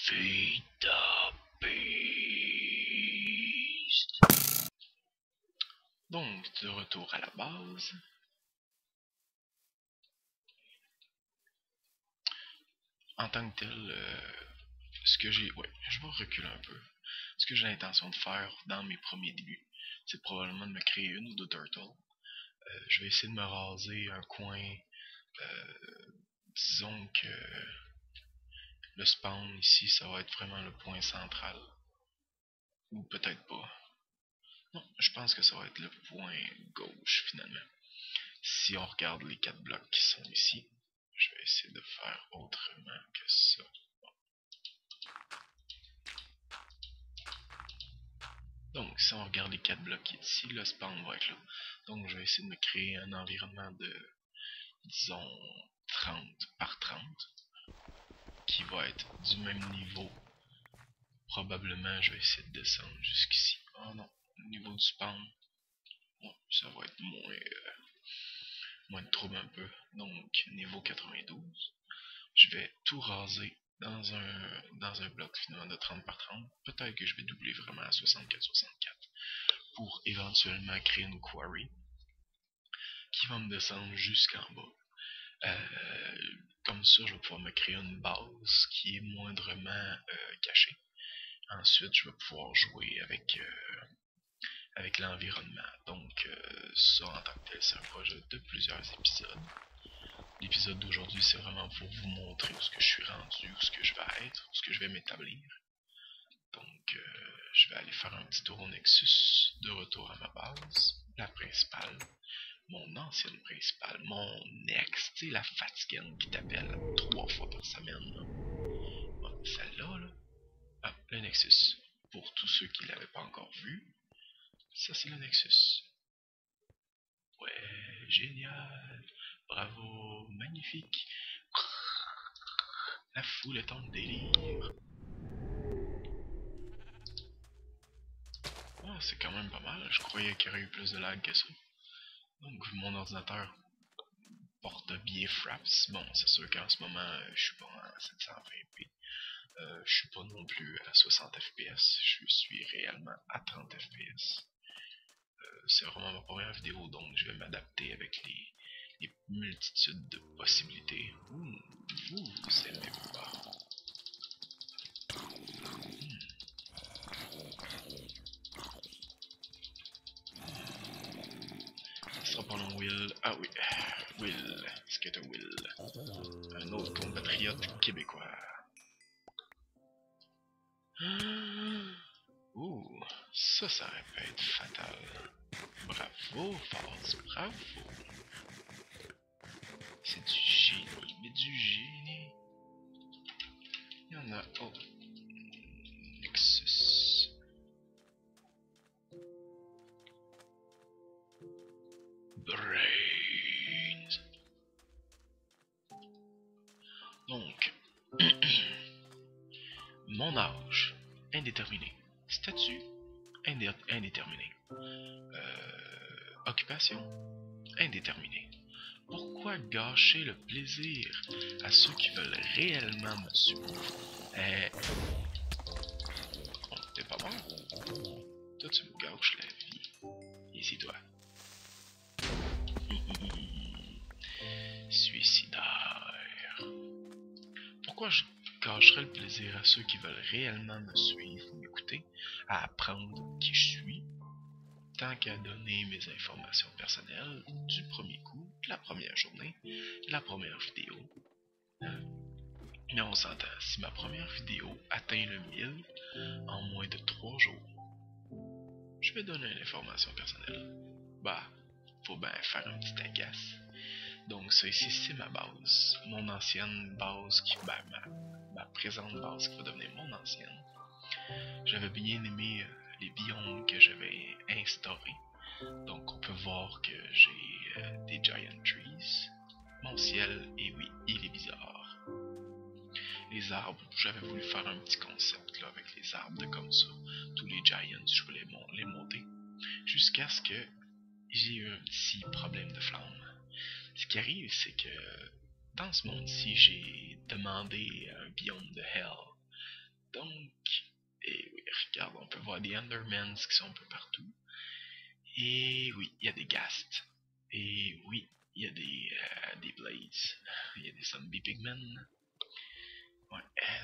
Feed the beast. Donc, de retour à la base. En tant que tel, ce que j'ai... Ouais, je vais reculer un peu. Ce que j'ai l'intention de faire dans mes premiers débuts, c'est probablement de me créer une ou deux turtles. Je vais essayer de me raser un coin. Disons que le spawn ici, ça va être vraiment le point central. Ou peut-être pas. Non, je pense que ça va être le point gauche finalement. Si on regarde les 4 blocs qui sont ici, je vais essayer de faire autrement que ça. Donc, si on regarde les 4 blocs ici, le spawn va être là. Donc, je vais essayer de me créer un environnement de, disons, 30 par 30, qui va être du même niveau. Probablement, je vais essayer de descendre jusqu'ici. Oh non, au niveau du spawn, bon, ça va être moins de trouble un peu. Donc, niveau 92, je vais tout raser dans un bloc finalement de 30 par 30. Peut-être que je vais doubler vraiment à 64-64 pour éventuellement créer une quarry qui va me descendre jusqu'en bas. Comme ça, je vais pouvoir me créer une base qui est moindrement cachée. Ensuite, je vais pouvoir jouer avec l'environnement. Donc, ça en tant que tel, c'est un projet de plusieurs épisodes. L'épisode d'aujourd'hui, c'est vraiment pour vous montrer où ce que je suis rendu, où ce que je vais être, où ce que je vais m'établir. Donc, je vais aller faire un petit tour au Nexus, de retour à ma base, la principale, mon ancienne principale, mon ex, tu sais, la fatigante qui t'appelle 3 fois par semaine. Bon, celle-là, là. Ah, le Nexus. Pour tous ceux qui ne l'avaient pas encore vu, ça c'est le Nexus. Ouais, génial. Bravo, magnifique. La foule est en délire. Oh, c'est quand même pas mal. Je croyais qu'il y aurait eu plus de lag que ça. Donc, mon ordinateur porte bien fraps. Bon, c'est sûr qu'en ce moment, je suis pas en 720p. Je suis pas non plus à 60 fps. Je suis réellement à 30 fps. C'est vraiment ma première vidéo, donc je vais m'adapter avec les multitudes de possibilités. Vous aimez pas. Ce sera pas long, Will. Ah oui, Will. Est-ce que t'as Will? Un autre compatriote québécois. Ouh, ça aurait pu être fatal. Bravo, Force, bravo. C'est du génie, mais du génie. Il y en a. Oh. Nexus. Brains. Donc. Mon âge. Indéterminé. Statut. Indéterminé. Occupation. Indéterminé. Pourquoi gâcher le plaisir à ceux qui veulent réellement me suivre? Bon, t'es pas mort? Toi, tu me gâches la vie. Ici, toi. Suicidaire. Pourquoi je gâcherais le plaisir à ceux qui veulent réellement me suivre, m'écouter, à apprendre qui je suis, tant qu'à donner mes informations personnelles du premier coup, la première journée, la première vidéo. Mais on s'entend, si ma première vidéo atteint le 1000 en moins de 3 jours, je vais donner une information personnelle. Bah, faut bien faire un petit agace. Donc ça ici, c'est ma base. Mon ancienne base, ma présente base qui va devenir mon ancienne. J'avais bien aimé les biomes que j'avais instaurés. Donc on peut voir que j'ai des giant trees. Mon ciel, et oui, il est bizarre. Les arbres, j'avais voulu faire un petit concept là, avec les arbres de comme ça. Tous les giants, je voulais les monter. Jusqu'à ce que j'ai eu un petit problème de flamme. Ce qui arrive, c'est que dans ce monde-ci, j'ai demandé un biome de Hell Donc, et oui, regarde, on peut voir des Endermans qui sont un peu partout. Et oui, il y a des ghasts. Et oui, il y a des blades. Il y a des zombie pigmen. Ouais,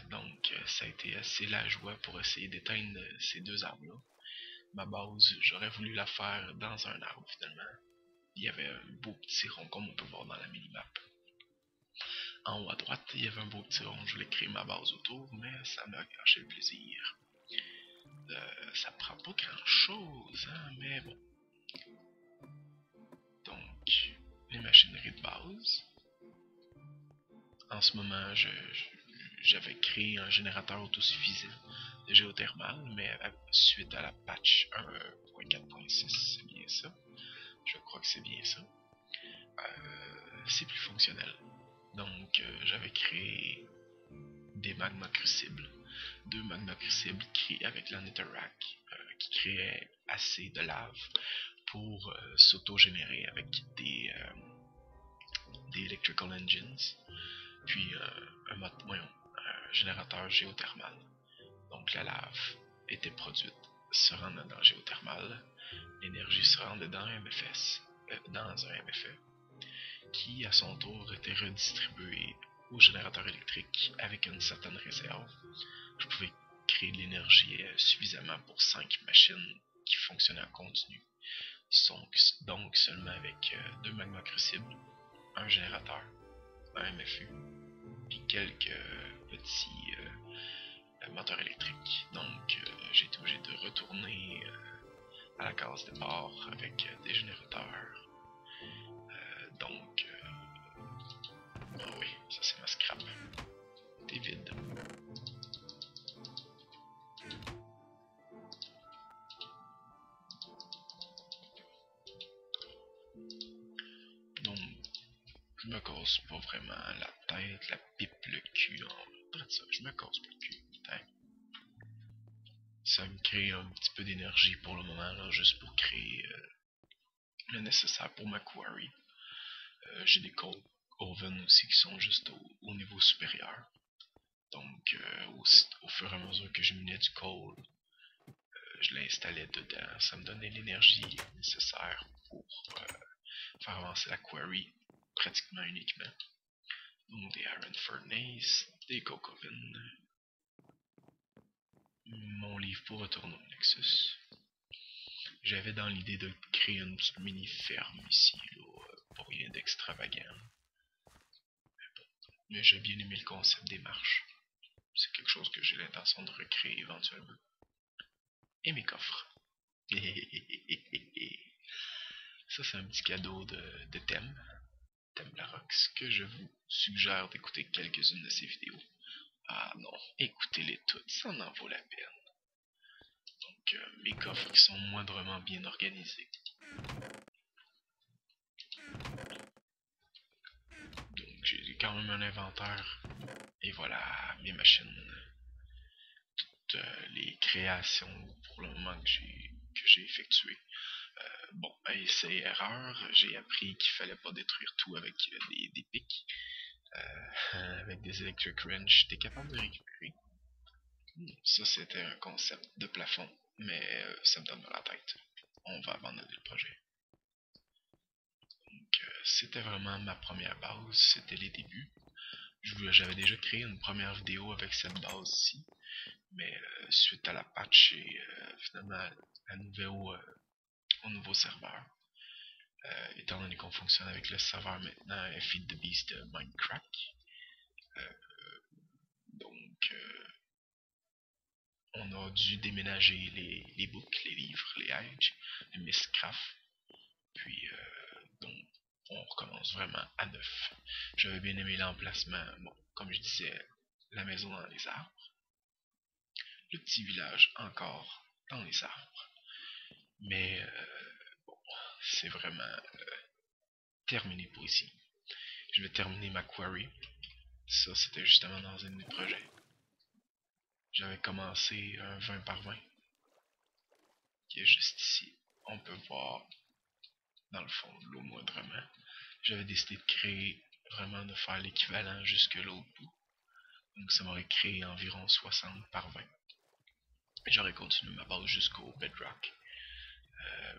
donc ça a été assez la joie pour essayer d'éteindre ces deux arbres-là. Ma base, j'aurais voulu la faire dans un arbre finalement. Il y avait un beau petit rond comme on peut voir dans la minimap. En haut à droite, il y avait un beau petit rond. Je voulais créer ma base autour, mais ça m'a gâché le plaisir. Ça prend pas grand chose, hein, mais bon. Donc, les machineries de base. En ce moment, j'avais créé un générateur autosuffisant de géothermal, mais suite à la patch 1.4.6, c'est bien ça. Je crois que c'est bien ça. C'est plus fonctionnel. Donc, j'avais créé des magma crucibles. Deux magma crucibles avec la netherrack qui créaient assez de lave pour s'auto-générer avec des electrical engines. Puis un générateur géothermal. Donc la lave était produite, se rendant dans le géothermal, l'énergie se rendait dans un MFE, qui à son tour était redistribué au générateur électrique avec une certaine réserve. Je pouvais créer de l'énergie suffisamment pour 5 machines qui fonctionnaient en continu. Donc seulement avec deux magma crucibles, un générateur, un MFU, puis quelques petits moteurs électriques. Donc j'ai été obligé de retourner à la case départ avec des générateurs. Donc ah oui, ça c'est ma scrap. T'es vide. Donc je me casse pas vraiment la tête, la pipe, le cul. Je me casse pas le cul. Putain. Ça me crée un petit peu d'énergie pour le moment, là, juste pour créer le nécessaire pour ma quarry. J'ai des coal oven aussi qui sont juste au niveau supérieur. Donc au fur et à mesure que je minais du coal, je l'installais dedans. Ça me donnait l'énergie nécessaire pour faire avancer la quarry pratiquement uniquement. Donc des iron furnace, des coke oven, mon livre pour retourner au Nexus. J'avais dans l'idée de créer une petite mini ferme ici, là, pas rien d'extravagant. Mais j'ai bien aimé le concept des marches. C'est quelque chose que j'ai l'intention de recréer éventuellement. Et mes coffres. Ça c'est un petit cadeau de Thème Larox, que je vous suggère d'écouter quelques-unes de ses vidéos. Ah non, écoutez-les toutes, ça en vaut la peine. Donc mes coffres qui sont moindrement bien organisés. Donc j'ai quand même un inventaire. Et voilà mes machines. Toutes les créations pour le moment que j'ai effectuées. Bon, essai erreur, j'ai appris qu'il fallait pas détruire tout avec des pics. Avec des electric wrench, t'es capable de récupérer. Ça c'était un concept de plafond, mais ça me donne dans la tête. On va abandonner le projet. Donc c'était vraiment ma première base, c'était les débuts. J'avais déjà créé une première vidéo avec cette base-ci, mais suite à la patch et finalement au nouveau serveur, étant donné qu'on fonctionne avec le serveur maintenant Feed the Beast de Minecraft, donc on a dû déménager les books, les livres, les edge, les miscraft, puis donc on recommence vraiment à neuf. J'avais bien aimé l'emplacement, bon, comme je disais, la maison dans les arbres, le petit village encore dans les arbres, mais bon, c'est vraiment terminé pour ici. Je vais terminer ma quarry. Ça, c'était justement dans un de mes projets. J'avais commencé un 20 par 20 qui est juste ici. On peut voir dans le fond de l'eau moindrement. J'avais décidé de créer, vraiment de faire l'équivalent jusque l'autre bout. Donc ça m'aurait créé environ 60 par 20. J'aurais continué ma base jusqu'au bedrock.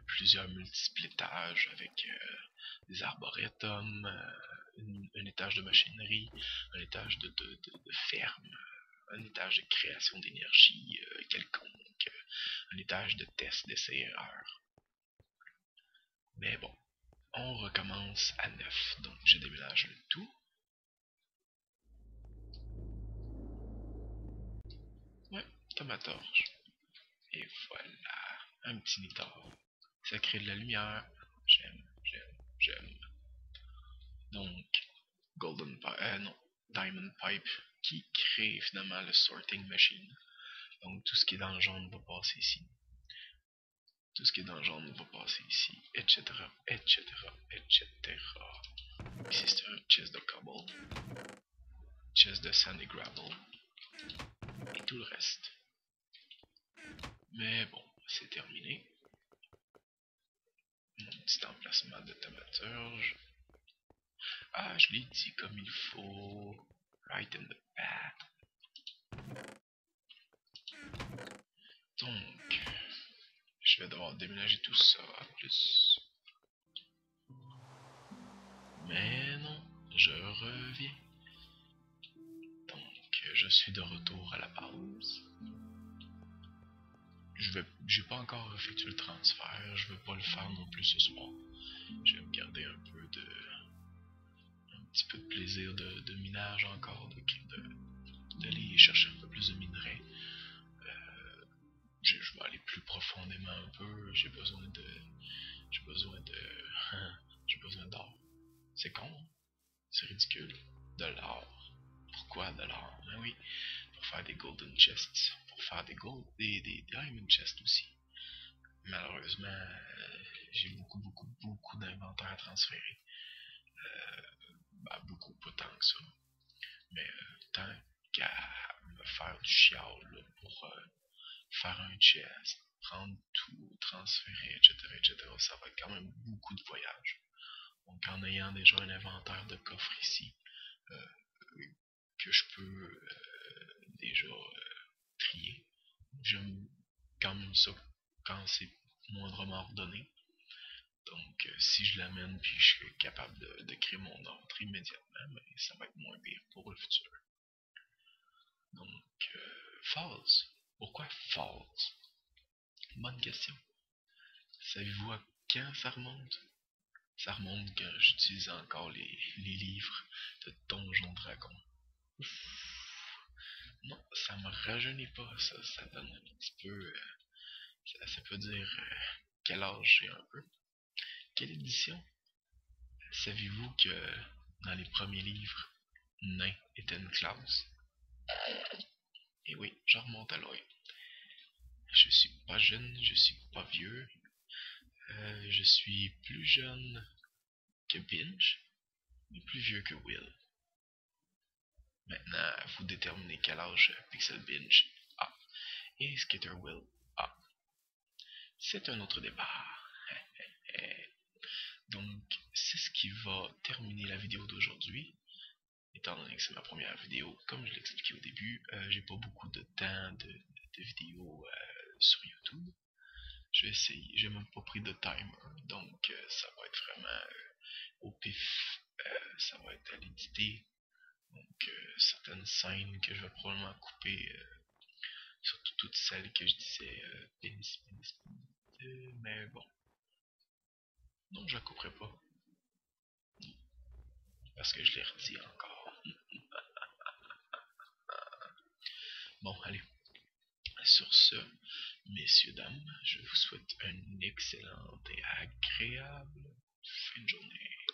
Plusieurs multisplittages avec des arboretums, un étage de machinerie, un étage de ferme, un étage de création d'énergie quelconque, un étage de test d'essai-erreur. Mais bon, on recommence à 9, donc je déménage le tout. Ouais, t'as ma torche. Et voilà, un petit nitard. Ça crée de la lumière. J'aime, j'aime, j'aime. Donc, Golden Pipe, non, Diamond Pipe, qui crée finalement le sorting machine. Donc, tout ce qui est dans le jaune va passer ici. Tout ce qui est dans le jaune va passer ici, etc., etc., etc. Ici, c'est un chest de cobble, chest de sand et gravel, et tout le reste. Mais bon, c'est terminé. Mon petit emplacement de tomaturge. Ah, je l'ai dit comme il faut. Right in the path. Donc, je vais devoir déménager tout ça à plus. Mais non, je reviens. Donc, je suis de retour à la base. J'ai pas encore effectué le transfert, je veux pas le faire non plus ce soir. Je vais me garder un petit peu de plaisir de minage encore, d'aller chercher un peu plus de minerais. Je vais aller plus profondément un peu, j'ai besoin d'or. C'est con, hein? C'est ridicule. De l'or. Pourquoi de l'or? Ben oui, pour faire des golden chests, pour faire des diamond chests aussi. Malheureusement, j'ai beaucoup d'inventaire à transférer. Beaucoup, pas tant que ça. Mais tant qu'à me faire du chial là, pour faire un chest, prendre tout, transférer, etc., ça va être quand même beaucoup de voyages. Donc en ayant déjà un inventaire de coffres ici, que je peux déjà trier, j'aime quand même ça quand c'est moindrement ordonné. Donc si je l'amène puis je suis capable de créer mon ordre immédiatement, ben, ça va être moins pire pour le futur. Donc Falls. Pourquoi Falls? Bonne question. Savez-vous à quand ça remonte? Ça remonte quand j'utilisais encore les livres de Donjon Dragon. Non, ça me rajeunit pas, ça donne un petit peu... ça peut dire quel âge j'ai un peu. Quelle édition? Savez-vous que dans les premiers livres, nain était une classe? Et oui, je remonte à loin. Je suis pas jeune, je suis pas vieux. Je suis plus jeune que Binge, mais plus vieux que Will. Maintenant, vous déterminez quel âge Pixel Binge a et Skater Will a. C'est un autre débat. Donc, c'est ce qui va terminer la vidéo d'aujourd'hui. Étant donné que c'est ma première vidéo, comme je l'expliquais au début, j'ai pas beaucoup de temps de vidéos sur YouTube. Je vais essayer, j'ai même pas pris de timer, donc ça va être vraiment au pif, ça va être à l'éditer. Donc certaines scènes que je vais probablement couper, surtout toutes celles que je disais mais bon, non, je la couperai pas, parce que je l'ai redit encore. Bon, allez, sur ce, messieurs, dames, je vous souhaite une excellente et agréable fin de journée.